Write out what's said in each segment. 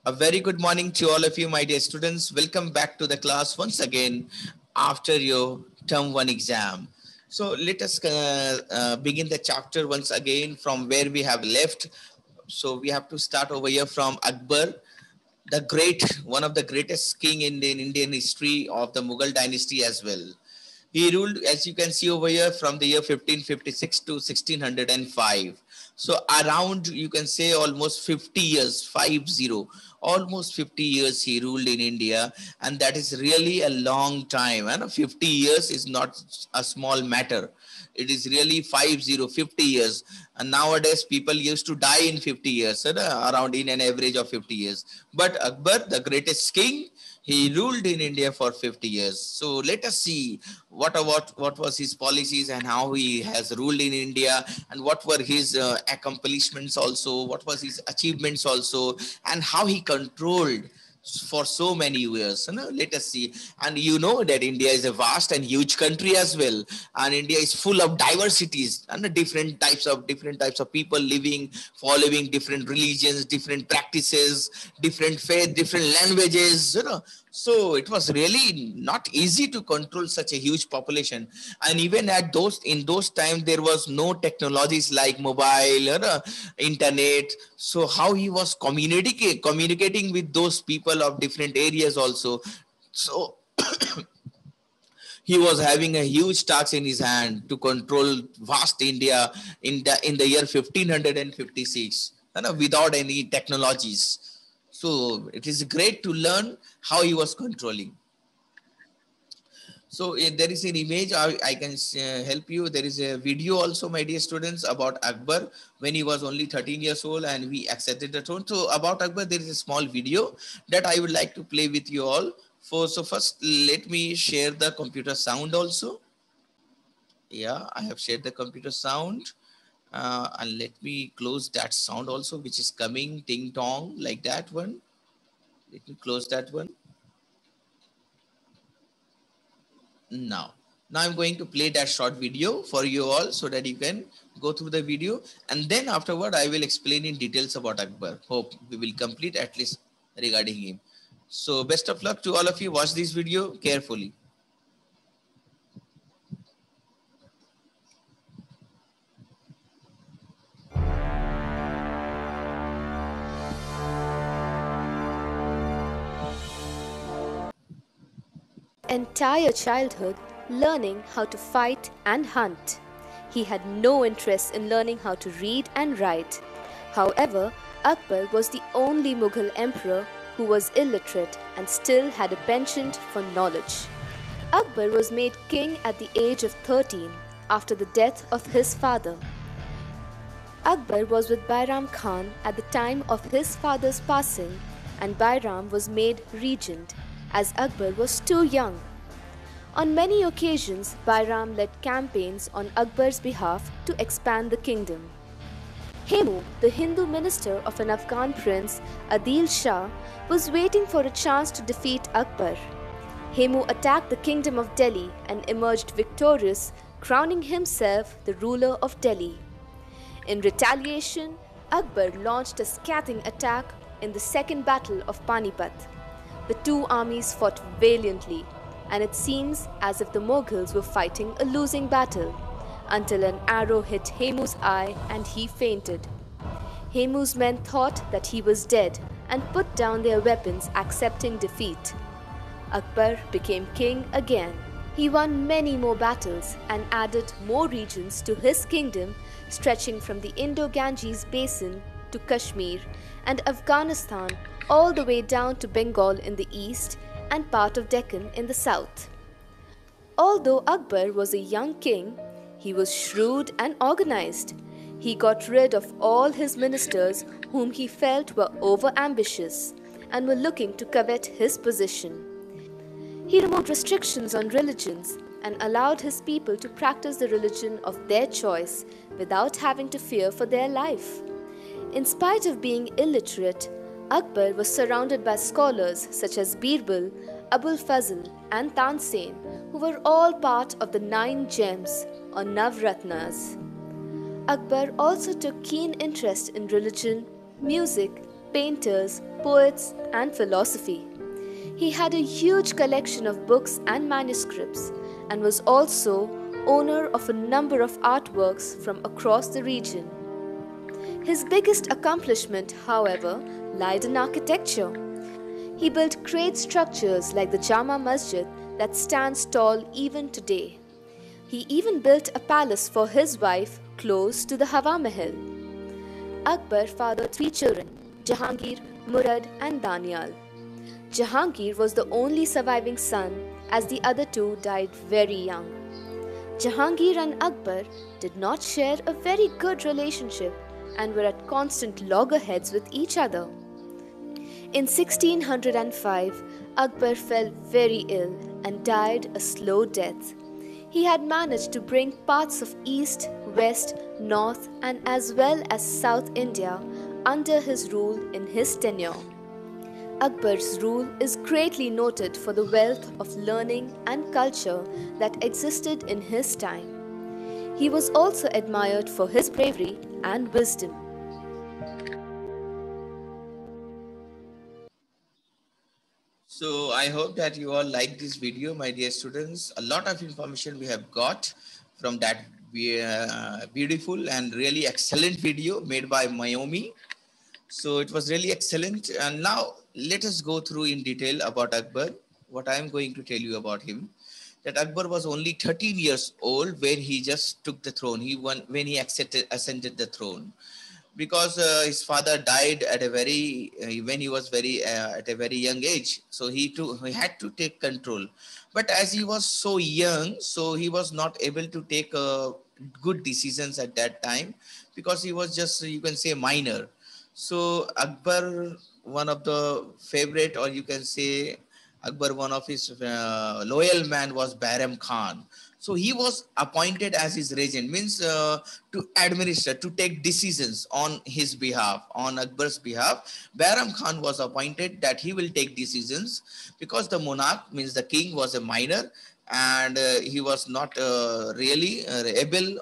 A very good morning to all of you, my dear students. Welcome back to the class once again after your term one exam. So let us begin the chapter once again from where we have left. So we have to start over here from Akbar, the great, one of the greatest king in the Indian history of the Mughal dynasty as well. He ruled, as you can see over here, from the year 1556 to 1605. So around, you can say almost 50 years, 50, almost 50 years he ruled in India. And that is really a long time. And 50 years is not a small matter. It is really 50 years. And nowadays people used to die in 50 years, around in an average of 50 years. But Akbar, the greatest king, he ruled in India for 50 years. So let us see what was his policies and how he has ruled in India, and what were his accomplishments also, what was his achievements also, and how he controlled for so many years. Let us see. And you know that India is a vast and huge country as well, and India is full of diversities and different types of people living, following different religions, different practices, different faith, different languages. So it was really not easy to control such a huge population. And even at those in those times, there was no technologies like mobile or internet. So how he was communicating with those people of different areas also. So he was having a huge task in his hand to control vast India in the year 1556, without any technologies. So it is great to learn how he was controlling. So there is an image I can help you. There is a video also, my dear students, about Akbar when he was only 13 years old and we accepted the throne. So about Akbar, there is a small video that I would like to play with you all. So first, let me share the computer sound also. Yeah, I have shared the computer sound. And let me close that sound also, which is coming ting tong like that one. Let me close that one. Now I'm going to play that short video for you all so that you can go through the video, and then afterward I will explain in details about Akbar. Hope we will complete at least regarding him. So best of luck to all of you. Watch this video carefully. Entire childhood learning how to fight and hunt. He had no interest in learning how to read and write. However, Akbar was the only Mughal emperor who was illiterate and still had a penchant for knowledge. Akbar was made king at the age of 13 after the death of his father. Akbar was with Bairam Khan at the time of his father's passing, and Bairam was made regent as Akbar was too young. On many occasions, Bairam led campaigns on Akbar's behalf to expand the kingdom. Hemu, the Hindu minister of an Afghan prince, Adil Shah, was waiting for a chance to defeat Akbar. Hemu attacked the kingdom of Delhi and emerged victorious, crowning himself the ruler of Delhi. In retaliation, Akbar launched a scathing attack in the Second Battle of Panipat. The two armies fought valiantly, and it seems as if the Mughals were fighting a losing battle, until an arrow hit Hemu's eye and he fainted. Hemu's men thought that he was dead and put down their weapons, accepting defeat. Akbar became king again. He won many more battles and added more regions to his kingdom, stretching from the Indo-Ganges basin to Kashmir and Afghanistan all the way down to Bengal in the east and part of Deccan in the south. Although Akbar was a young king, he was shrewd and organized. He got rid of all his ministers whom he felt were over-ambitious and were looking to covet his position. He removed restrictions on religions and allowed his people to practice the religion of their choice without having to fear for their life. In spite of being illiterate, Akbar was surrounded by scholars such as Birbal, Abul Fazl and Tansen, who were all part of the 9 gems or Navratnas. Akbar also took keen interest in religion, music, painters, poets, and philosophy. He had a huge collection of books and manuscripts and was also owner of a number of artworks from across the region. His biggest accomplishment, however, lied in architecture. He built great structures like the Jama Masjid that stands tall even today. He even built a palace for his wife close to the Hawa Mahal. Akbar fathered three children, Jahangir, Murad, and Danial. Jahangir was the only surviving son, as the other two died very young. Jahangir and Akbar did not share a very good relationship and were at constant loggerheads with each other. In 1605, Akbar fell very ill and died a slow death. He had managed to bring parts of East, West, North, and as well as South India under his rule in his tenure. Akbar's rule is greatly noted for the wealth of learning and culture that existed in his time. He was also admired for his bravery and wisdom. So I hope that you all like this video, my dear students. A lot of information we have got from that beautiful and really excellent video made by Mayomi. So it was really excellent. And now let us go through in detail about Akbar. What I am going to tell you about him, that Akbar was only 13 years old when he just took the throne. When he ascended the throne, because his father died at a very when he was very at a very young age, so he had to take control. But as he was so young, so he was not able to take good decisions at that time, because he was just, you can say, minor. So Akbar, one of the favorite, or you can say Akbar, one of his loyal man was Bairam Khan. So he was appointed as his regent, means to administer, to take decisions on his behalf, on Akbar's behalf. Bairam Khan was appointed that he will take decisions, because the monarch, means the king, was a minor, and he was not really able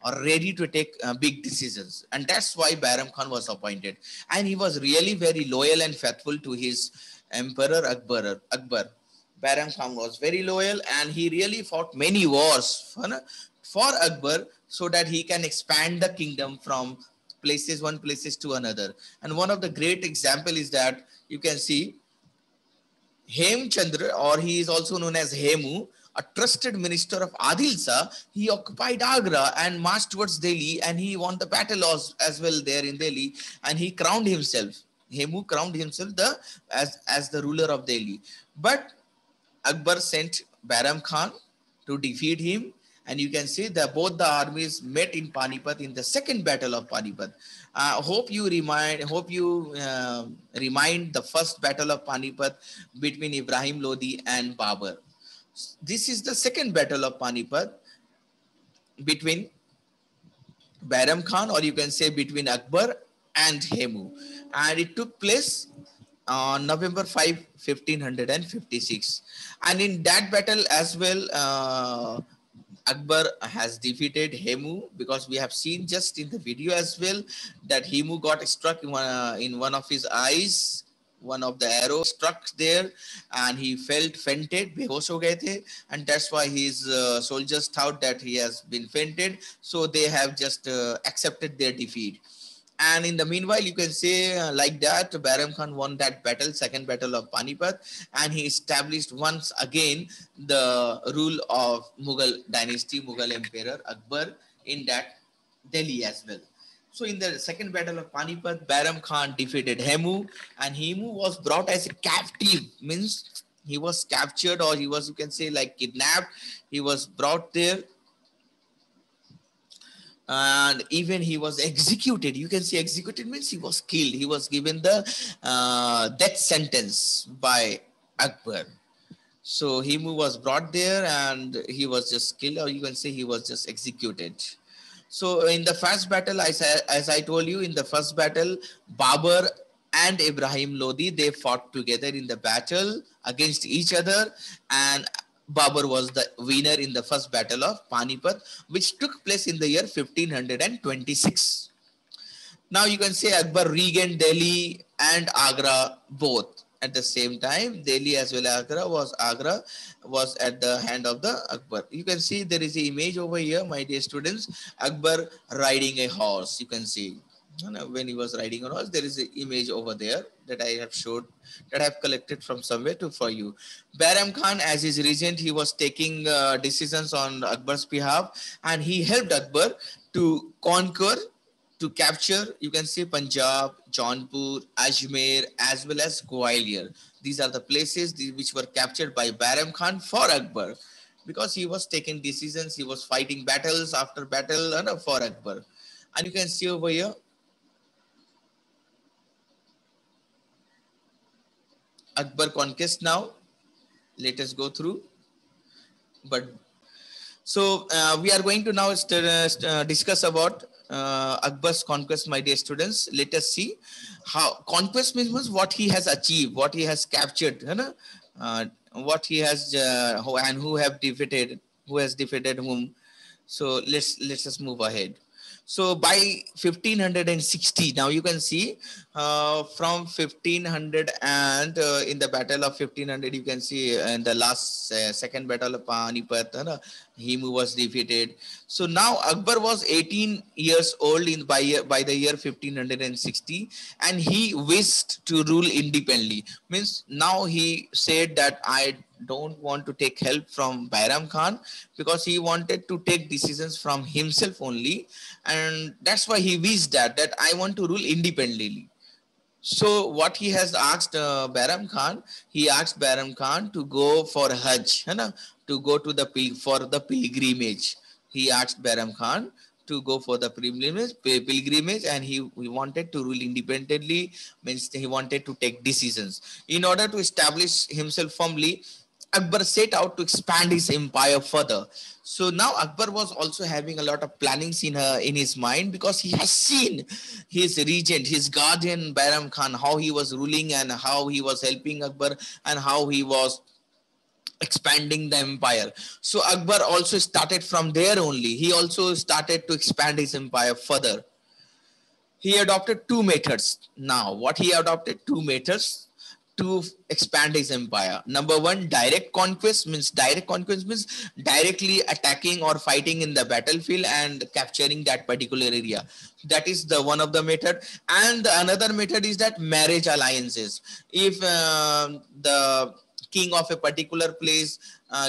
or ready to take big decisions. And that's why Bairam Khan was appointed. And he was really very loyal and faithful to his emperor Akbar. Bairam Khan was very loyal, and he really fought many wars for Akbar, so that he can expand the kingdom from one places to another. And one of the great example is that you can see Hemchandra, or he is also known as Hemu, a trusted minister of Adil Shah. He occupied Agra and marched towards Delhi, and he won the battle as well there in Delhi, and he crowned himself. Hemu crowned himself as the ruler of Delhi. But Akbar sent Bairam Khan to defeat him, and you can see that both the armies met in Panipat in the second battle of Panipat. Hope you remind the first battle of Panipat between Ibrahim Lodi and Babur. This is the second battle of Panipat between Bairam Khan, or you can say between Akbar and Hemu, and it took place on November 5, 1556. And in that battle as well, Akbar has defeated Hemu, because we have seen just in the video as well that Hemu got struck in one of his eyes. One of the arrows struck there, and he fainted, behosh ho gaye the, and that's why his soldiers thought that he has been fainted. So they have just accepted their defeat. And in the meanwhile, you can say like that, Bairam Khan won that battle, second battle of Panipat, and he established once again the rule of Mughal dynasty, Mughal emperor Akbar in that Delhi as well. So in the second battle of Panipat, Bairam Khan defeated Hemu, and Hemu was brought as a captive, means he was captured, or he was, you can say, like kidnapped. He was brought there, and even he was executed. You can see executed means he was killed. He was given the death sentence by Akbar. So Hemu was brought there, and he was just killed, or you can say he was just executed. So in the first battle, as I told you, in the first battle, Babur and Ibrahim Lodi, they fought together in the battle against each other, and Babur was the winner in the first battle of Panipat, which took place in the year 1526. Now you can say Akbar regained Delhi and Agra both at the same time. Delhi as well as Agra was at the hand of the Akbar. You can see there is an image over here, my dear students. Akbar riding a horse. You can see, when he was riding a horse, there is an image over there that I have showed, that I have collected from somewhere to for you. Bairam Khan, as his regent, he was taking decisions on Akbar's behalf, and he helped Akbar to conquer, to capture, you can say, Punjab, Jaunpur, Ajmer, as well as Gwalior. These are the places which were captured by Bairam Khan for Akbar, because he was taking decisions, he was fighting battles after battle for Akbar. And you can see over here, Akbar conquest now. Let us go through. But so we are going to now discuss about Akbar's conquest, my dear students. Let us see how conquest means what he has achieved, what he has captured, what he has who have defeated, who has defeated whom. So let's just move ahead. So by 1560, now you can see from 1500 and in the battle of 1500, you can see in the last second battle of Panipat, him who was defeated. So now Akbar was 18 years old by the year 1560, and he wished to rule independently. Means now he said that I don't want to take help from Bairam Khan, because he wanted to take decisions from himself only, and that's why he wished that I want to rule independently. So what he has asked Bairam Khan, he asked Bairam Khan to go for Hajj, to go to the for the pilgrimage. He asked Bairam Khan to go for the pilgrimage, and he wanted to rule independently, means he wanted to take decisions. In order to establish himself firmly, Akbar set out to expand his empire further. So now Akbar was also having a lot of plannings in his mind, because he has seen his regent, his guardian Bairam Khan, how he was ruling and how he was helping Akbar and how he was expanding the empire. So Akbar also started from there only. He also started to expand his empire further. He adopted two methods. Now, what he adopted? Two methods to expand his empire. Number one, direct conquest means directly attacking or fighting in the battlefield and capturing that particular area. That is the one of the method. And the another method is that marriage alliances. If the king of a particular place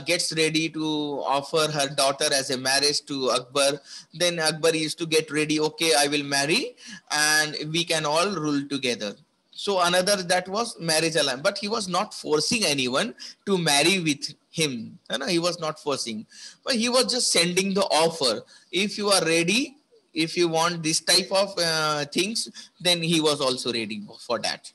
gets ready to offer her daughter as a marriage to Akbar, then Akbar used to get ready, okay, I will marry and we can all rule together. So another, that was marriage alliance, but he was not forcing anyone to marry with him. He was not forcing, but he was just sending the offer. If you are ready, if you want this type of things, then he was also ready for that.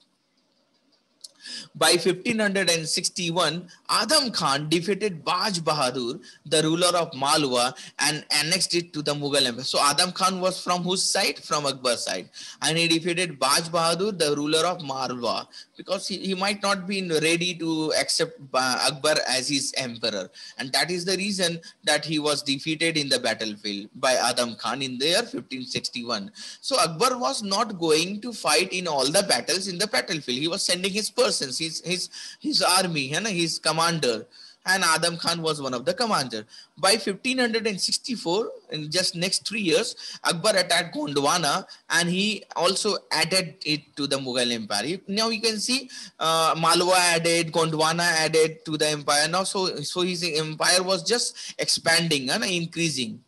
By 1561, Adam Khan defeated Baj Bahadur, the ruler of Malwa, and annexed it to the Mughal Empire. So Adam Khan was from whose side? From Akbar's side. And he defeated Baj Bahadur, the ruler of Malwa, because he might not be ready to accept Akbar as his emperor. And that is the reason that he was defeated in the battlefield by Adam Khan in the year 1561. So Akbar was not going to fight in all the battles in the battlefield. He was sending his persons, his army, his commander, and Adam Khan was one of the commander. By 1564, in just next 3 years, Akbar attacked Gondwana, and he also added it to the Mughal Empire. Now you can see Malwa added, Gondwana added to the empire. Now so his empire was just expanding and increasing.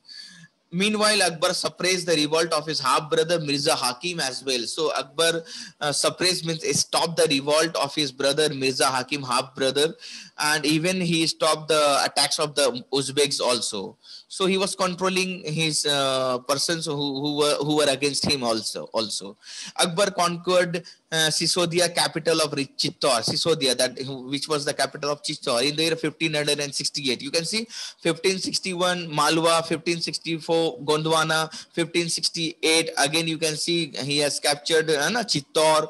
Meanwhile, Akbar suppressed the revolt of his half-brother Mirza Hakim as well. So Akbar suppressed means stopped the revolt of his brother Mirza Hakim, half-brother, and even he stopped the attacks of the Uzbeks also. So he was controlling his persons who were against him also. Akbar conquered Sisodia, capital of Chittor, Sisodia, which was the capital of Chittor, in the year 1568. You can see 1561 Malwa, 1564 Gondwana, 1568. Again, you can see he has captured Chittor,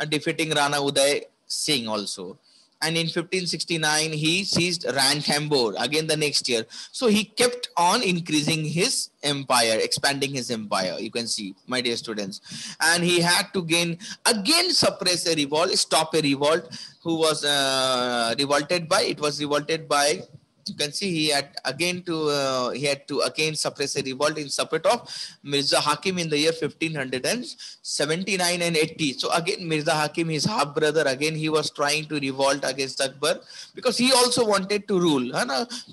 defeating Rana Uday Singh also. and in 1569 he seized Ranthambore again the next year. So he kept on increasing his empire, expanding his empire, you can see, my dear students. And he had to gain again, suppress a revolt, stop a revolt, who was revolted by, it was revolted by, you can see, he had to again suppress a revolt in support of Mirza Hakim in the year 1579 and 80. So again Mirza Hakim, his half brother, again he was trying to revolt against Akbar, because he also wanted to rule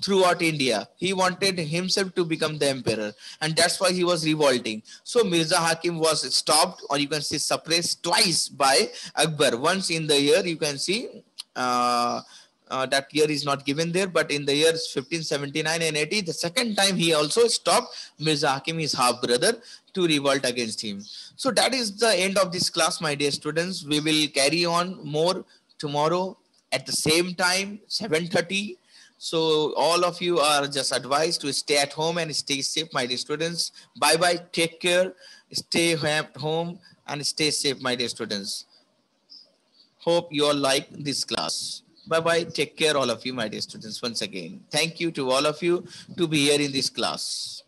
throughout India. He wanted himself to become the emperor, and that's why he was revolting. So Mirza Hakim was stopped, or you can see suppressed twice by Akbar. Once in the year, you can see, that year is not given there, but in the years 1579 and 80, the second time he also stopped Mirza Hakim, his half brother, to revolt against him. So that is the end of this class, my dear students. We will carry on more tomorrow at the same time, 7:30. So all of you are just advised to stay at home and stay safe, my dear students. Bye bye, take care, stay at home and stay safe, my dear students. Hope you all like this class. Bye bye. Take care, all of you, my dear students. Once again, thank you to all of you to be here in this class.